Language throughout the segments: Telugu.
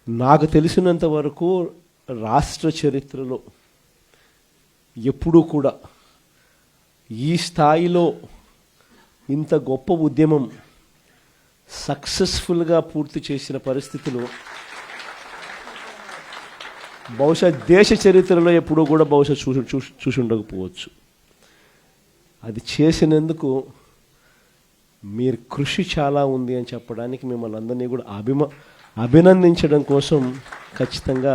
నాకు తెలిసినంత వరకు రాష్ట్ర చరిత్రలో ఎప్పుడూ కూడా ఈ స్థాయిలో ఇంత గొప్ప ఉద్యమం సక్సెస్ఫుల్గా పూర్తి చేసిన పరిస్థితులు బహుశా దేశ చరిత్రలో ఎప్పుడూ కూడా బహుశా చూసి ఉండకపోవచ్చు. అది చేసినందుకు మీరు కృషి చాలా ఉంది అని చెప్పడానికి మిమ్మల్ని అందరినీ కూడా అభినందించడం కోసం ఖచ్చితంగా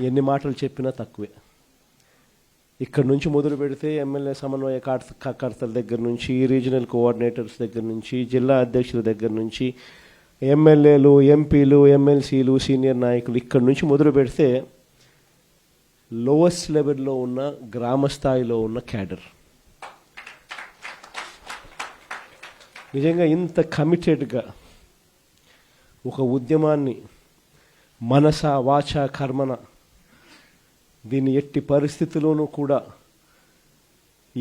ఎన్ని మాటలు చెప్పినా తక్కువే. ఇక్కడ నుంచి మొదలు పెడితే ఎమ్మెల్యే సమన్వయకర్తల దగ్గర నుంచి, రీజనల్ కోఆర్డినేటర్స్ దగ్గర నుంచి, జిల్లా అధ్యక్షుల దగ్గర నుంచి, ఎమ్మెల్యేలు, ఎంపీలు, ఎమ్మెల్సీలు, సీనియర్ నాయకులు, ఇక్కడ నుంచి మొదలు పెడితే లోవెస్ట్ లెవెల్లో ఉన్న గ్రామ స్థాయిలో ఉన్న క్యాడర్ నిజంగా ఇంత కమిటెడ్గా ఒక ఉద్యమాన్ని మనస వాచ కర్మన దీన్ని ఎట్టి పరిస్థితుల్లోనూ కూడా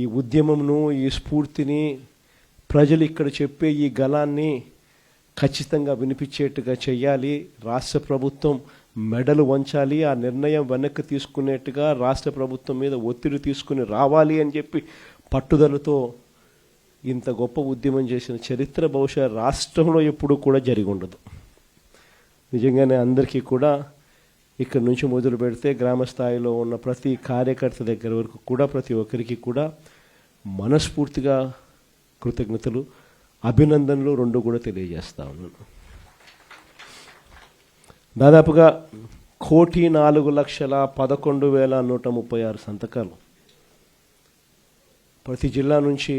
ఈ ఉద్యమంను, ఈ స్ఫూర్తిని, ప్రజలు ఇక్కడ చెప్పే ఈ గళాన్ని ఖచ్చితంగా వినిపించేట్టుగా చేయాలి. రాష్ట్ర ప్రభుత్వం మెడలు వంచాలి, ఆ నిర్ణయం వెనక్కి తీసుకునేట్టుగా రాష్ట్ర ప్రభుత్వం మీద ఒత్తిడి తీసుకుని రావాలి అని చెప్పి పట్టుదలతో ఇంత గొప్ప ఉద్యమం చేసిన చరిత్ర బహుశా రాష్ట్రంలో ఎప్పుడూ కూడా జరిగి ఉండదు. నిజంగానే అందరికీ కూడా ఇక్కడ నుంచి మొదలు పెడితే గ్రామ స్థాయిలో ఉన్న ప్రతి కార్యకర్త దగ్గర వరకు కూడా ప్రతి ఒక్కరికి కూడా మనస్ఫూర్తిగా కృతజ్ఞతలు, అభినందనలు రెండు కూడా తెలియజేస్తా ఉన్నాను. దాదాపుగా 1,04,11,136 సంతకాలు ప్రతి జిల్లా నుంచి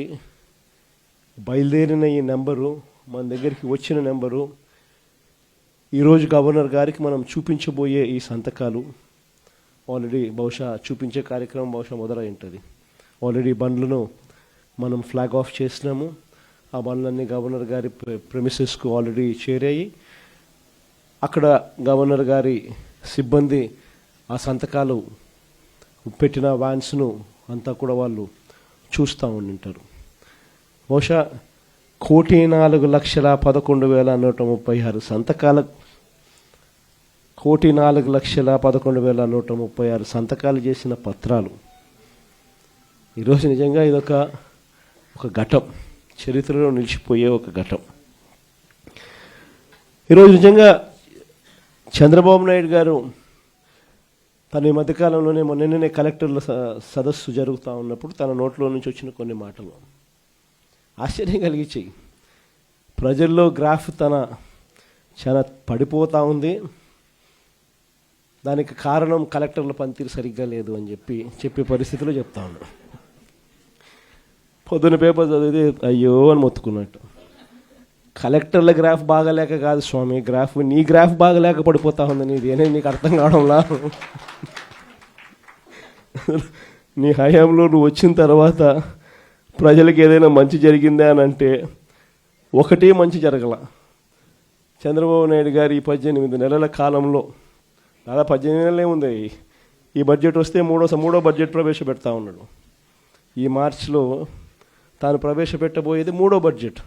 బయలుదేరిన ఈ నెంబరు, మన దగ్గరికి వచ్చిన నెంబరు, ఈరోజు గవర్నర్ గారికి మనం చూపించబోయే ఈ సంతకాలు ఆల్రెడీ బహుశా చూపించే కార్యక్రమం బహుశా మొదలై ఉంటుంది. ఆల్రెడీ బండ్లను మనం ఫ్లాగ్ ఆఫ్ చేసినాము. ఆ బండ్లన్నీ గవర్నర్ గారి ప్రెమిసెస్కు ఆల్రెడీ చేరాయి. అక్కడ గవర్నర్ గారి సిబ్బంది ఆ సంతకాలు పెట్టిన వ్యాన్స్ను అంతా కూడా వాళ్ళు చూస్తూ ఉండింటారు. బహుశా 1,04,11,136 సంతకాల 1,04,11,136 సంతకాలు చేసిన పత్రాలు ఈరోజు నిజంగా ఇదొక ఘట్టం, చరిత్రలో నిలిచిపోయే ఒక ఘట్టం. ఈరోజు నిజంగా చంద్రబాబు నాయుడు గారు తన ఈ మధ్యకాలంలోనే మొన్ననే కలెక్టర్ల సదస్సు జరుగుతూ ఉన్నప్పుడు తన నోట్లో నుంచి వచ్చిన కొన్ని మాటలు ఆశ్చర్యం కలిగించాయి. ప్రజల్లో గ్రాఫ్ చాలా పడిపోతూ ఉంది, దానికి కారణం కలెక్టర్ల పనితీరు సరిగ్గా లేదు అని చెప్పే పరిస్థితిలో చెప్తా ఉన్నాడు. పొద్దున పేపర్ చదివితే అయ్యో అని మొత్తుకున్నట్టు. కలెక్టర్ల గ్రాఫ్ బాగలేక కాదు స్వామి, నీ గ్రాఫ్ బాగలేక పడిపోతా ఉంది, నీదేనే నీకు అర్థం కావడంలా. నీ హయాంలో నువ్వు వచ్చిన తర్వాత ప్రజలకు ఏదైనా మంచి జరిగిందా అని అంటే ఒకటే మంచి జరగల. చంద్రబాబు నాయుడు గారు ఈ 18 నెలల కాలంలో, దాదాపు 18 నెలలే ఉంది, ఈ బడ్జెట్ వస్తే మూడో బడ్జెట్ ప్రవేశపెడతా ఉన్నాడు. ఈ మార్చిలో తాను ప్రవేశపెట్టబోయేది 3వ బడ్జెట్.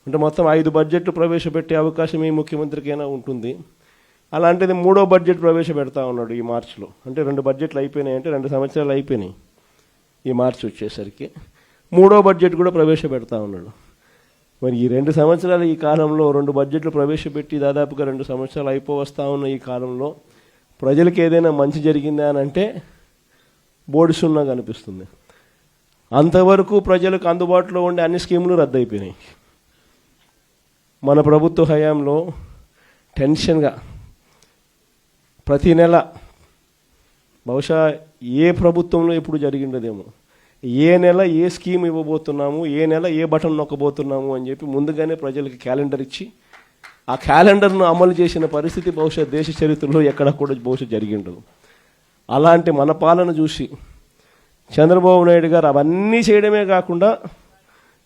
అంటే మొత్తం 5 బడ్జెట్లు ప్రవేశపెట్టే అవకాశం ఈ ముఖ్యమంత్రికైనా ఉంటుంది. అలాంటిది 3వ బడ్జెట్ ప్రవేశపెడతా ఉన్నాడు ఈ మార్చిలో. అంటే 2 బడ్జెట్లు అయిపోయినాయి, అంటే 2 సంవత్సరాలు అయిపోయినాయి. ఈ మార్చి వచ్చేసరికి 3వ బడ్జెట్ కూడా ప్రవేశపెడతా ఉన్నాడు. మరి ఈ 2 సంవత్సరాలు ఈ కాలంలో 2 బడ్జెట్లు ప్రవేశపెట్టి దాదాపుగా 2 సంవత్సరాలు అయిపోవస్తా ఉన్న ఈ కాలంలో ప్రజలకు ఏదైనా మంచి జరిగిందా అని అంటే బోర్డు సున్నా కనిపిస్తుంది. అంతవరకు ప్రజలకు అందుబాటులో ఉండే అన్ని స్కీములు రద్దయిపోయినాయి. మన ప్రభుత్వ హయాంలో టెన్షన్గా ప్రతి నెల, బహుశా ఏ ప్రభుత్వంలో ఎప్పుడు జరిగిండదేమో, ఏ నెల ఏ స్కీమ్ ఇవ్వబోతున్నాము, ఏ నెల ఏ బటన్ నొక్కబోతున్నాము అని చెప్పి ముందుగానే ప్రజలకి క్యాలెండర్ ఇచ్చి ఆ క్యాలెండర్ను అమలు చేసిన పరిస్థితి బహుశా దేశ చరిత్రలో ఎక్కడ కూడా బహుశా జరిగిండదు. అలాంటి మన పాలన చూసి చంద్రబాబు నాయుడు గారు అవన్నీ చేయడమే కాకుండా,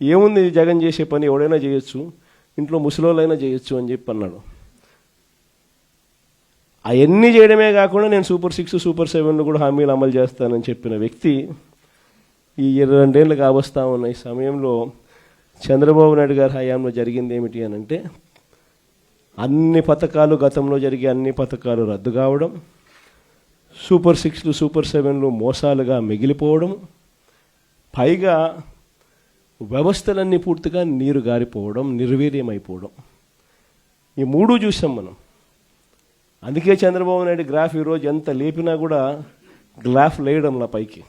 ఏముంది జగన్ చేసే పని ఎవడైనా చేయొచ్చు, ఇంట్లో ముసలోళ్ళైనా చేయొచ్చు అని చెప్పి అన్నాడు. అవన్నీ చేయడమే కాకుండా నేను సూపర్ 6, సూపర్ 7 కూడా హామీలు అమలు చేస్తానని చెప్పిన వ్యక్తి ఈ 22 ఏళ్ళు కావస్తా ఉన్న ఈ సమయంలో చంద్రబాబు నాయుడు గారి హయాంలో జరిగింది ఏమిటి అని అంటే అన్ని పథకాలు, గతంలో జరిగే అన్ని పథకాలు రద్దు కావడం, సూపర్ 6లు సూపర్ 7లు మోసాలుగా మిగిలిపోవడం, పైగా వ్యవస్థలన్నీ పూర్తిగా నీరు గారిపోవడం, నిర్వీర్యమైపోవడం. ఈ మూడు చూసాం మనం. అందుకే చంద్రబాబు నాయుడు గ్రాఫ్ ఈరోజు ఎంత లేపినా కూడా గ్రాఫ్ లేయడంలా పైకి.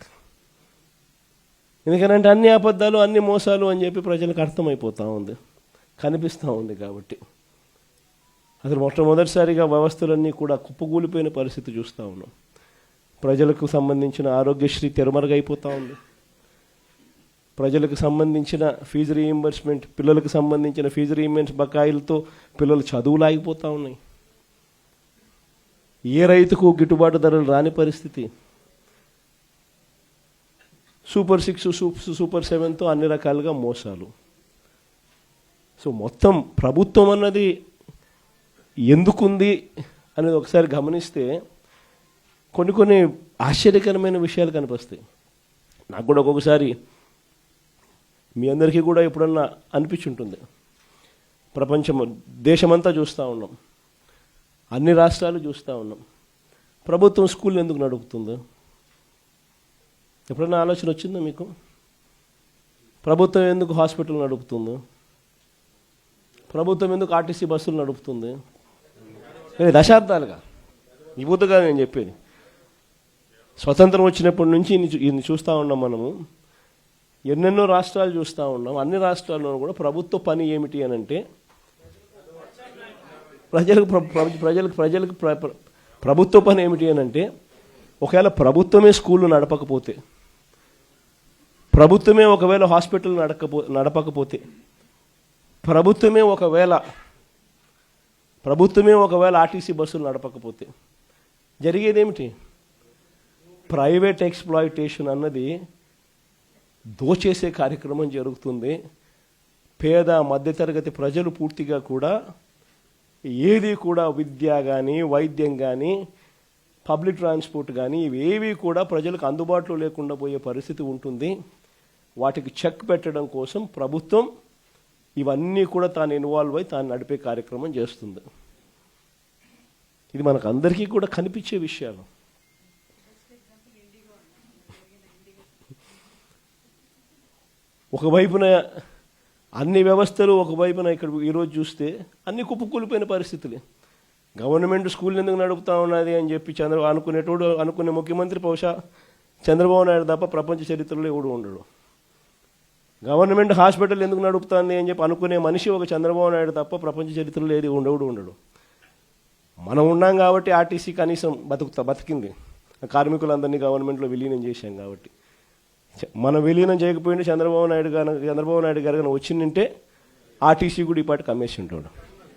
ఎందుకంటే అన్ని అబద్ధాలు, అన్ని మోసాలు అని చెప్పి ప్రజలకు అర్థమైపోతూ ఉంది, కనిపిస్తూ ఉంది. కాబట్టి అసలు మొట్టమొదటిసారిగా వ్యవస్థలన్నీ కూడా కుప్పకూలిపోయిన పరిస్థితి చూస్తూ ఉన్నాం. ప్రజలకు సంబంధించిన ఆరోగ్యశ్రీ తెరమరుగైపోతూ ఉంది. ప్రజలకు సంబంధించిన ఫీజు రీయింబర్స్మెంట్, పిల్లలకు సంబంధించిన ఫీజు రీయింబర్స్ బకాయిలతో పిల్లలు చదువులు ఆగిపోతూ ఉన్నాయి. ఏ రైతుకు గిట్టుబాటు ధరలు రాని పరిస్థితి. సూపర్ 6 సూపర్ 7తో అన్ని రకాలుగా మోసాలు. సో మొత్తం ప్రభుత్వం అన్నది ఎందుకుంది అనేది ఒకసారి గమనిస్తే కొన్ని ఆశ్చర్యకరమైన విషయాలు కనిపిస్తాయి. నాకు కూడా ఒక్కొక్కసారి, మీ అందరికీ కూడా ఎప్పుడన్నా అనిపించుంటుంది, ప్రపంచం దేశమంతా చూస్తూ ఉన్నాం, అన్ని రాష్ట్రాలు చూస్తూ ఉన్నాం, ప్రభుత్వం స్కూల్ ఎందుకు నడుపుతుందో ఎప్పుడన్నా ఆలోచన వచ్చిందా మీకు? ప్రభుత్వం ఎందుకు హాస్పిటల్ నడుపుతుందో, ప్రభుత్వం ఎందుకు ఆర్టీసీ బస్సులు నడుపుతుంది? దశాబ్దాలుగా ఈ బుద్ధగా నేను చెప్పేది. స్వతంత్రం వచ్చినప్పటి నుంచి ఇన్ని చూస్తూ ఉన్నాం మనము. ఎన్నెన్నో రాష్ట్రాలు చూస్తూ ఉన్నాం. అన్ని రాష్ట్రాల్లో కూడా ప్రభుత్వ పని ఏమిటి అని అంటే, ప్రజలకు ప్రభుత్వ పని ఏమిటి అని అంటే, ఒకవేళ ప్రభుత్వమే స్కూళ్ళు నడపకపోతే, ప్రభుత్వమే ఒకవేళ హాస్పిటల్ నడపకపోతే, ప్రభుత్వమే ఒకవేళ ఆర్టీసీ బస్సులు నడపకపోతే జరిగేదేమిటి? ప్రైవేట్ ఎక్స్‌ప్లాయిటేషన్ అన్నది దోచేసే కార్యక్రమం జరుగుతుంది. పేద మధ్యతరగతి ప్రజలు పూర్తిగా కూడా ఏది కూడా విద్య కానీ, వైద్యం కానీ, పబ్లిక్ ట్రాన్స్పోర్ట్ కానీ ఇవేవి కూడా ప్రజలకు అందుబాటులో లేకుండా పోయే పరిస్థితి ఉంటుంది. వాటికి చెక్ పెట్టడం కోసం ప్రభుత్వం ఇవన్నీ కూడా తాను ఇన్వాల్వ్ అయి తాను నడిపే కార్యక్రమం చేస్తుంది. ఇది మనకు అందరికీ కూడా కనిపించే విషయాలు. ఒకవైపున అన్ని వ్యవస్థలు, ఒకవైపున ఇక్కడ ఈరోజు చూస్తే అన్ని కుప్పకూలిపోయిన పరిస్థితులే. గవర్నమెంట్ స్కూల్ ఎందుకు నడుపుతా ఉన్నది అని చెప్పి అనుకునే ముఖ్యమంత్రి బహుశా చంద్రబాబు నాయుడు తప్ప ప్రపంచ చరిత్రలో ఎవడు ఉండడు. గవర్నమెంట్ హాస్పిటల్ ఎందుకు నడుపుతుంది అని చెప్పి అనుకునే మనిషి ఒక చంద్రబాబు నాయుడు తప్ప ప్రపంచ చరిత్రలో ఏది ఉండడు. మనం ఉన్నాం కాబట్టి ఆర్టీసీ కనీసం బతికింది. కార్మికులందరినీ గవర్నమెంట్లో విలీనం చేశాం కాబట్టి. మనం విలీనం చేయకపోయింటే చంద్రబాబు నాయుడు గారు వచ్చిందంటే ఆర్టీసీ కూడా ఈ పాటికి అమ్మేసి ఉంటాడు.